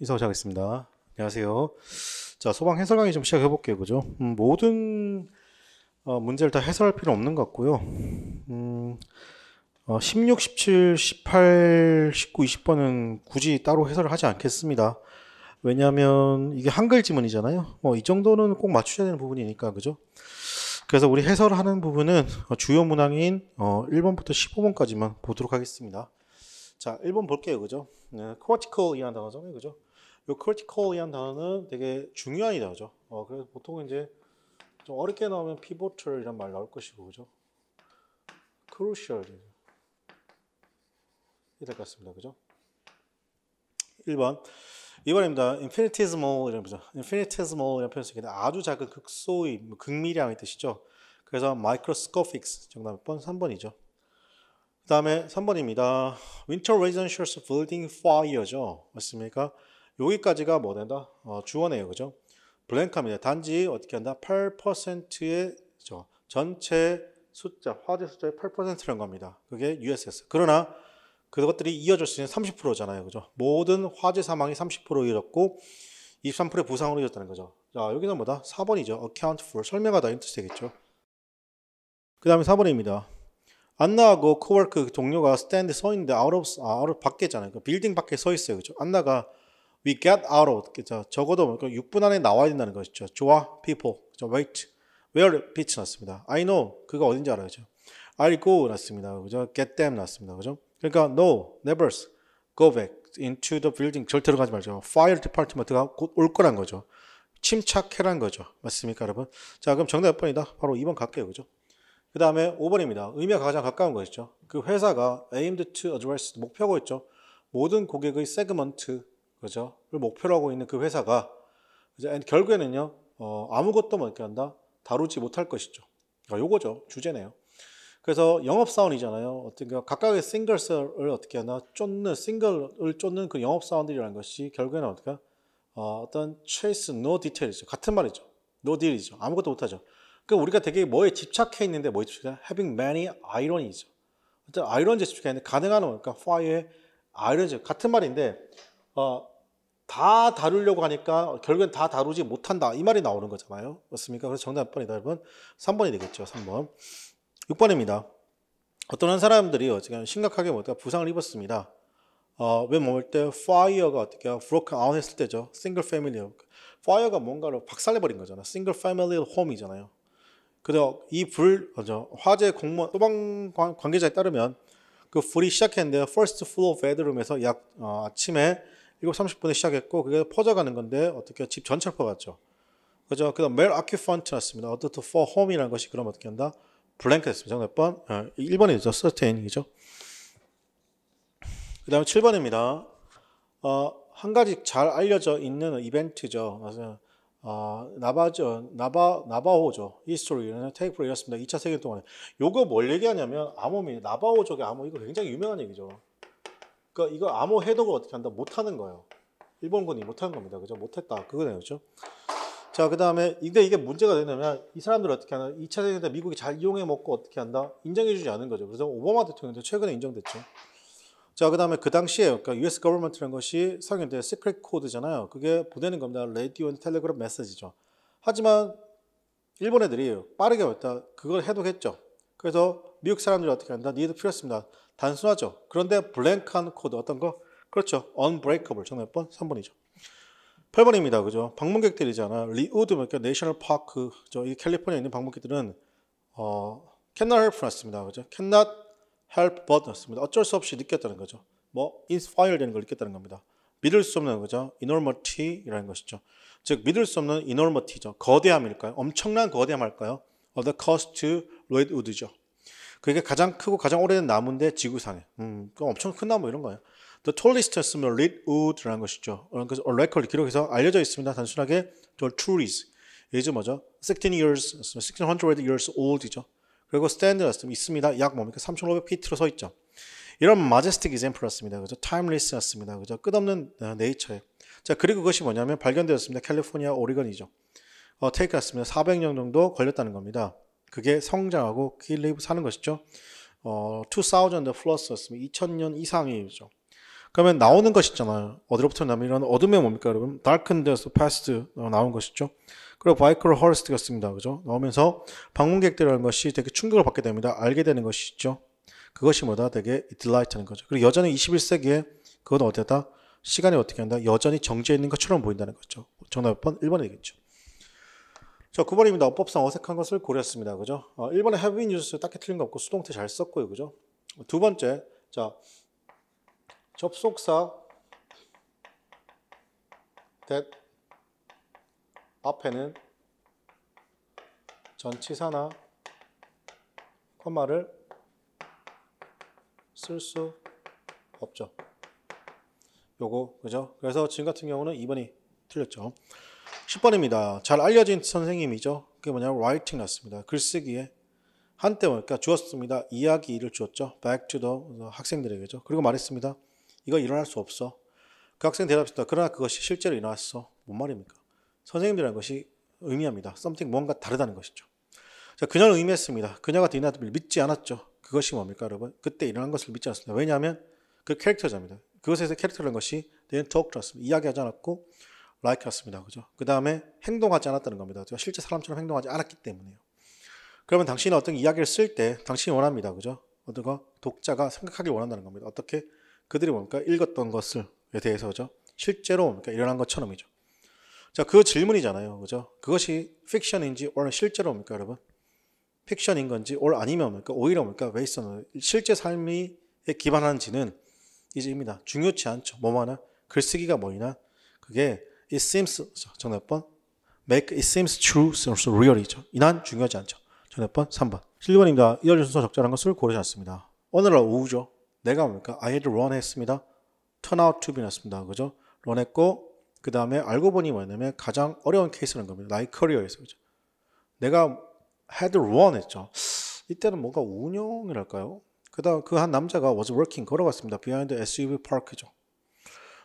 인사하겠습니다. 안녕하세요. 자, 소방 해설 강의 좀 시작해 볼게요. 그죠? 모든 문제를 다 해설할 필요 없는 것 같고요. 16, 17, 18, 19, 20번은 굳이 따로 해설을 하지 않겠습니다. 왜냐하면 이게 한글 지문이잖아요. 이 정도는 꼭 맞추셔야 되는 부분이니까, 그죠? 그래서 우리 해설하는 부분은 주요 문항인 1번부터 15번까지만 보도록 하겠습니다. 자, 1번 볼게요. 그죠? 네, critical이라는 단어잖아요. 그죠? 요 critical이라는 단어는 되게 중요한 단어죠. 그래서 보통 이제 좀 어렵게 나오면 pivotal이란 말 나올 것이고, 그죠? crucial 이 될 것 같습니다. 그죠? 1번. 2번입니다. infinitesimal 이런 표현. infinitesimal 이런 표현을 쓰게 돼. 아주 작은 극소의, 극미량의 뜻이죠. 그래서 microscopic 정답 몇 번? 3번이죠. 그 다음에 3번입니다. Winter Residential Building Fire죠. 맞습니까? 여기까지가 뭐 된다? 주어네요. 그죠? 블랭크입니다. 단지 어떻게 한다? 8%의 전체 숫자, 화재 숫자의 8%라는 겁니다. 그게 USS. 그러나 그것들이 이어질 수 있는 30%잖아요. 그죠? 모든 화재 사망이 30% 이어졌고 23%의 부상으로 이어졌다는 거죠. 자, 여기는 뭐다? 4번이죠. Account for. 설명하다 인트 되겠죠. 그 다음에 4번입니다. 안나하고 코워크 동료가 스탠드 서 있는데 out of 밖에 있잖아요. 그 빌딩 밖에 서 있어요. 그죠? 안나가 we get out of 적어도 6분 안에 나와야 된다는 것이죠. 좋아, people. wait. where pitch 났습니다. I know. 그가 어딘지 알아요. 그죠? I'll go 났습니다. 그죠? get them 났습니다. 그죠? 그러니까 no, never go back into the building. 절 들어가지 말죠. fire department가 곧 올 거란 거죠. 침착해란 거죠. 맞습니까, 여러분? 자, 그럼 정답 몇 번이다? 바로 2번 갈게요. 그죠? 그 다음에 5번입니다. 의미가 가장 가까운 것이죠. 그 회사가 aimed to address 목표고 있죠. 모든 고객의 세그먼트 그죠? 를 목표로 하고 있는 그 회사가 그죠? 결국에는요 아무것도 뭐 이렇게 한다 다루지 못할 것이죠. 요거죠 주제네요. 그래서 영업사원이잖아요. 어떻게 각각의 싱글스를 어떻게 하나 쫓는 싱글을 쫓는 그 영업사원들이라는 것이 결국에는 어떻게 어떤 chase no detail이죠. 같은 말이죠. no deal이죠. 아무것도 못하죠. 그러니까 우리가 되게 뭐에 집착해 있는데 뭐에 집착해? having many irony죠. 어떤 아이러니에 집착해 있는데 가능한 그러니까 fire의 irony 같은 말인데 다 다루려고 하니까 결국엔 다 다루지 못한다 이 말이 나오는 거잖아요. 맞습니까? 그래서 정답 몇 번이다 여러분? 3번이 되겠죠. 3번. 6번입니다. 어떤 한 사람들이 지금 심각하게 부상을 입었습니다. 왜 먹을 때 fire가 어떻게 broken out 했을 때죠. single family. fire가 뭔가를 박살내버린 거잖아. single family home이잖아요. 그래서 이 화재 공무원 소방 관계자에 따르면 그 불이 시작했는데 first floor bedroom에서 아침에 7시 30분에 시작했고 그게 퍼져가는 건데 어떻게 집 전체를 퍼갔죠. 그죠? 그다음 male occupant 났습니다. 어떻게 for home이라는 것이 그럼 어떻게 한다? blank 됐습니다. 몇 번? 1번이죠. certain이죠. 그 다음에 7번입니다. 한 가지 잘 알려져 있는 이벤트죠. 나바호죠. 히스토리는 테이프로 이었습니다. 2차 세계대전 동안에. 요거 뭘 얘기하냐면 암호입니다. 나바호족의 암호 이거 굉장히 유명한 얘기죠. 그러니까 이거 암호 해독을 어떻게 한다? 못하는 거예요. 일본군이 못하는 겁니다. 그죠? 못했다. 그거네요. 그죠? 자, 그 다음에 이게 문제가 되냐면 이 사람들 어떻게 하나? 2차 세계대전 미국이 잘 이용해 먹고 어떻게 한다? 인정해주지 않은 거죠. 그래서 오바마 대통령도 최근에 인정됐죠. 자, 그 다음에 그 당시에 그러니까 US government라는 것이 설계된 secret code잖아요. 그게 보내는 겁니다. radio and telegraph message죠. 하지만 일본 애들이 빠르게 그걸 해독했죠. 그래서 미국 사람들이 어떻게 한다? 니도 필요했습니다. 단순하죠. 그런데 블랭크한 코드 어떤 거? 그렇죠. unbreakable. 정답 몇 번? 3번이죠. 8번입니다. 그죠? 방문객들이잖아. 리우드 내셔널 파크 이 캘리포니아에 있는 방문객들은 cannot help 났습니다. 그죠? cannot help but 났습니다. 어쩔 수 없이 느꼈다는 거죠. inspire 되는 걸 느꼈다는 겁니다. 믿을 수 없는 거죠. enormity라는 것이죠. 즉 믿을 수 없는 enormity죠. 거대함일까요? 엄청난 거대함일까요? of the cost to redwood죠. 그게 가장 크고 가장 오래된 나무인데 지구상에. 그럼 엄청 큰 나무 이런 거예요. The tallest 했으면 redwood라는 것이죠. 그래서 record 기록에서 알려져 있습니다. 단순하게 the trees. 이게 뭐죠? 1600 years old이죠. 그리고 스탠드였습니다. 있습니다. 약 뭡니까? 3,500피트로 서 있죠. 이런 majestic example였습니다. 그죠? timeless였습니다. 그죠? 끝없는 네이처에. 자, 그리고 그것이 뭐냐면 발견되었습니다. 캘리포니아, 오리건이죠. 테이크였습니다. 400년 정도 걸렸다는 겁니다. 그게 성장하고 사는 것이죠. 2000 플러스였습니다. 2000년 이상이죠. 그러면 나오는 것이 있잖아요. 어디로부터 나면 이런 어둠의 뭡니까 여러분? darkened past 나온 것이죠. 그리고 바이크로 허스트가 씁니다. 그죠? 나오면서 방문객들이라는 것이 되게 충격을 받게 됩니다. 알게 되는 것이 있죠. 그것이 뭐다? 되게 딜라이트하는 거죠. 그리고 여전히 21세기에 그건 어디다? 시간이 어떻게 한다? 여전히 정지해 있는 것처럼 보인다는 거죠. 정답 몇 번? 1번이 되겠죠. 자, 9번입니다. 어법상 어색한 것을 고렸습니다. 그죠? 1번에 have been used 딱히 틀린 거 없고 수동태 잘 썼고요. 그죠? 두 번째, 자, 접속사 that 앞에는 전치사나 콤마를 쓸 수 없죠. 요거 그죠? 그래서 지금 같은 경우는 2번이 틀렸죠. 10번입니다. 잘 알려진 선생님이죠. 그게 뭐냐면 writing 났습니다. 글쓰기에 한때 그러니까 주었습니다. 이야기를 주었죠. back to the 학생들에게죠. 그리고 말했습니다. 이거 일어날 수 없어. 그 학생 대답했다. 그러나 그것이 실제로 일어났어. 뭔 말입니까? 선생님들이라는 것이 의미합니다. something 뭔가 다르다는 것이죠. 자, 그녀는 의미했습니다. 그녀가 디나드를 믿지 않았죠. 그것이 뭡니까 여러분? 그때 일어난 것을 믿지 않았습니다. 왜냐하면 그 캐릭터자입니다. 그것에서 캐릭터라는 것이 didn't talk to us. 이야기하지 않았고 like 했습니다. 그죠? 그 다음에 행동하지 않았다는 겁니다. 실제 사람처럼 행동하지 않았기 때문에요. 그러면 당신은 어떤 이야기를 쓸 때 당신이 원합니다. 그죠? 어떤 거 독자가 생각하길 원한다는 겁니다. 어떻게? 그들이 뭡니까? 읽었던 것에 대해서죠. 실제로 뭡니까? 일어난 것처럼이죠. 자, 그 질문이잖아요. 그죠? 그것이 픽션인지 or 실제로 뭡니까, 여러분? 픽션인 건지 or 아니면 뭡니까? 오히려 뭡니까? based on 실제 삶이 기반한지는 이제입니다. 중요치 않죠. 뭐뭐나 글쓰기가 뭐이나 그게 it seems 정답 번 make it seems true so real이죠. 이난 중요하지 않죠. 정답 번 3번. 1번입니다. 이어질 순서 적절한 것을 고르지 않습니다. 오늘날 오후죠. 내가 뭡니까? I had run 했습니다. turn out to be 났습니다. 그죠? run 했고 그 다음에 알고 보니 뭐냐면 가장 어려운 케이스라는 겁니다. 나의 커리어에서. 그죠? 내가 had run 했죠. 이때는 뭔가 운영이랄까요? 그 다음 그 한 남자가 was working 걸어갔습니다. behind the SUV park죠.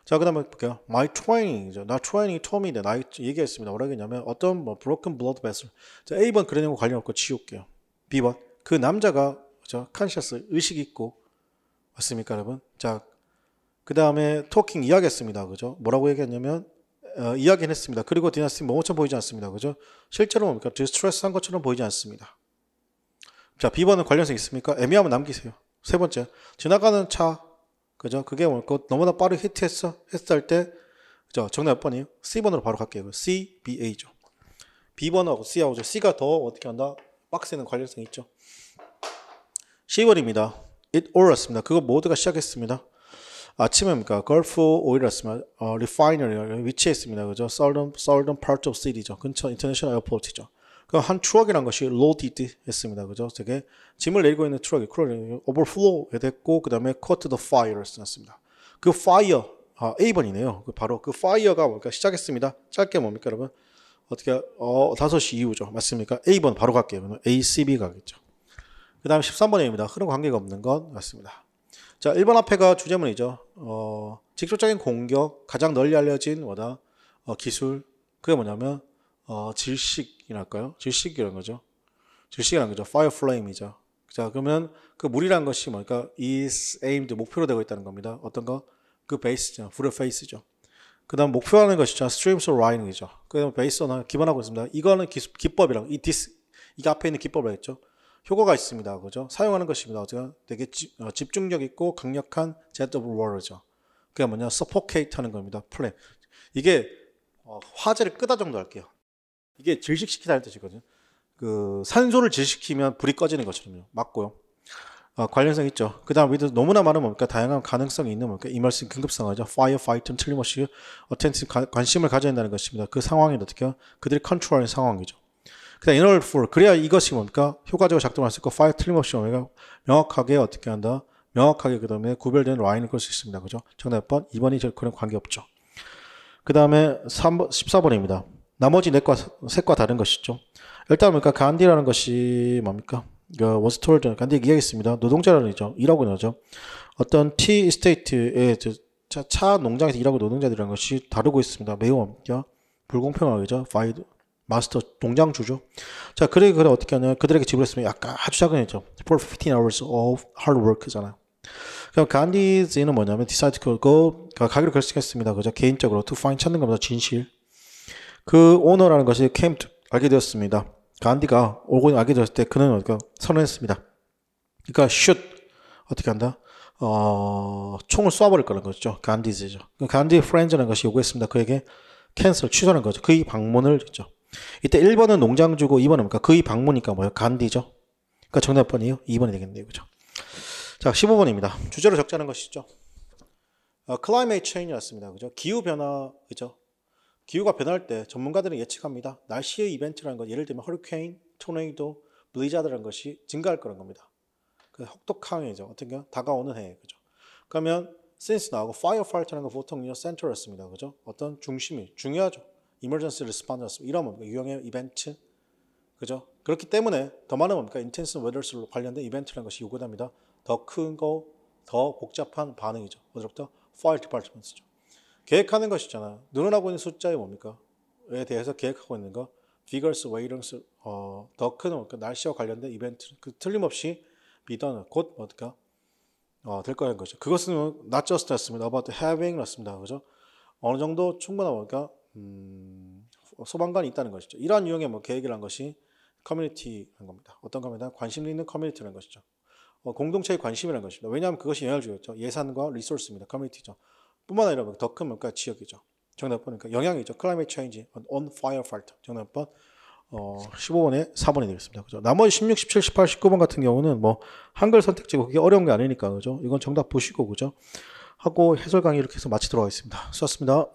자, 그 다음에 볼게요. My training이죠. 나 트레이닝 톰인데 나 얘기했습니다. 뭐라고 했냐면 어떤 뭐 broken blood vessel. 자, A번 그런 거 관련 없고 지울게요. B번 그 남자가 저 conscious 의식 있고 맞습니까, 여러분? 자, 그 다음에 talking 이야기했습니다. 그죠? 뭐라고 얘기했냐면 이야기는 했습니다. 그리고 디나스틴 뭐처럼 보이지 않습니다. 그죠? 실제로 뭡니까? 디스트레스한 것처럼 보이지 않습니다. 자, B번은 관련성 있습니까? 애매하면 남기세요. 세 번째, 지나가는 차, 그죠? 그게 뭘까? 너무나 빠르게 히트했어? 했을 때, 그죠? 정답 몇 번이에요? C번으로 바로 갈게요. C, B, A죠. B번하고 C하고 C가 더 어떻게 한다? 박스에는 관련성이 있죠. C번입니다. It oil였습니다. 그거 모두가 시작했습니다. 아침에 뭡니까? Gulf Oil이었습니다. refinery 위치에 있습니다. 그죠? Southern part of city죠. 근처 international airport이죠. 그 한 트럭이란 것이 loaded 했습니다. 그죠? 되게 짐을 내리고 있는 트럭이 overflow 됐고 그 다음에 caught the fire를 써놨습니다. 그 fire A번이네요. 바로 그 fire가 뭡니까? 시작했습니다. 짧게 뭡니까 여러분? 어떻게 5시 이후죠. 맞습니까? A번 바로 갈게요. 그러면 A, C, B 가겠죠. 그 다음에 13번입니다. 흐름 관계가 없는 것 맞습니다. 자, 1번 앞에가 주제문이죠. 직접적인 공격, 가장 널리 알려진 뭐다? 기술. 그게 뭐냐면 질식이랄까요? 질식이라는 거죠. 질식이라는 거죠. fire flame이죠. 자, 그러면 그 물이라는 것이 뭐니까 is aimed 목표로 되고 있다는 겁니다. 어떤 거? 그 베이스죠. 불의 페이스죠. 그 다음 목표하는 것이죠. streams of writing이죠. 그 다음 베이스는 기반하고 있습니다. 이거는 기법이라고 이게 앞에 있는 기법이라고 했죠. 효과가 있습니다. 그죠? 사용하는 것입니다. 되게 집중력 있고 강력한 jet of water죠. 그게 뭐냐? suffocate 하는 겁니다. 플레. 이게 화재를 끄다 정도 할게요. 이게 질식시키다는 뜻이거든요. 그 산소를 질식시키면 불이 꺼지는 것처럼요. 맞고요. 관련성 있죠. 그 다음 위도 너무나 많은 뭡니까? 다양한 가능성이 있는 뭡니까? immersive 긴급상황이죠. firefighter는 틀림없이 attentive 관심을 가져야 한다는 것입니다. 그 상황이 어떻게 그들이 컨트롤하는 상황이죠. 그 다음 inner for 그래야 이것이 뭡니까? 효과적으로 작동할 수 있고 fire 틀림없이 명확하게 어떻게 한다? 명확하게 그 다음에 구별된 라인을 끌 수 있습니다. 그죠? 정답 몇 번? 2번이 그런 관계없죠. 그 다음에 14번입니다. 나머지 셋과 다른 것이죠. 일단 뭡니까? 간디라는 것이 뭡니까? was told, 간디 이야기했습니다. 노동자라는 거죠. 일하고 있는 거죠. 어떤 티 이스테이트의 차 농장에서 일하고 노동자들이라는 것이 다루고 있습니다. 매우 뭡니까? 불공평하게죠. 마스터 농장주죠. 자, 그래 어떻게 하냐? 그들에게 지불했으면 약간 아주 작은 했죠. For 15 hours of hard work잖아요. 그럼 간디즈는 뭐냐면 decide to go 가기로 결정했습니다. 그죠? 개인적으로 to find 찾는 겁니다. 진실. 그 오너라는 것이 came to 알게 되었습니다. 간디가 오고 알게 되었을 때 그는 선언했습니다. 그러니까 should 어떻게 한다? 총을 쏴버릴 거라는 거죠. 간디즈죠. 간디 프렌즈라는 것이 요구했습니다. 그에게 캔슬 취소하는 거죠. 그의 방문을 했죠. 이때 1번은 농장주고 2번은 뭡니까? 그의 방문이니까 뭐예요? 간디죠. 그러니까 정답 번이에요. 2번이 되겠네요. 그죠? 자, 15번입니다. 주제로 적자는 것이죠. climate change였습니다. 그죠? 기후 변화, 그죠? 기후가 변할 때 전문가들은 예측합니다. 날씨의 이벤트라는 것, 예를 들면 허리케인, 토네이도, 블리자드라는 것이 증가할 거라는 겁니다. 그 혹독항해죠. 어떤 게 다가오는 해, 그죠? 그러면 since 나오고 firefighter라는 거 보통 센터였습니다. 그죠? 어떤 중심이 중요하죠. emergency response였습니다. 이런 뭡니까? 유형의 이벤트, 그죠? 그렇기 때문에 더 많은 뭡니까? intense weather로 관련된 이벤트라는 것이 요구됩니다. 더 큰 거, 더 복잡한 반응이죠. 어디로부터? fire departments죠. 계획하는 것이잖아요. 늘어나고 있는 숫자에 뭡니까? 에 대해서 계획하고 있는 거. figures, weightings, 더 큰 뭡니까? 날씨와 관련된 이벤트. 그 틀림없이 비던 곧 뭡니까? 될 거라는 거죠. 그것은 not just 였습니다. about having 였습니다. 그죠? 어느 정도 충분한 뭡니까? 소방관이 있다는 것이죠. 이러한 유형의 뭐 계획을 한 것이 커뮤니티라는 겁니다. 어떤 겁니다? 관심 있는 커뮤니티라는 것이죠. 공동체의 관심이라는 것입니다. 왜냐하면 그것이 영향을 주겠죠. 예산과 리소스입니다. 커뮤니티죠. 뿐만 아니라 더 큰 뭔가 지역이죠. 정답 보니까 영향이죠. climate change on firefighter. 정답 번 15번에 4번이 되겠습니다. 그죠? 나머지 16, 17, 18, 19번 같은 경우는 뭐 한글 선택지고 그게 어려운 게 아니니까 그죠? 이건 정답 보시고 그죠? 하고 해설 강의 이렇게 해서 마치도록 하겠습니다. 수고하셨습니다.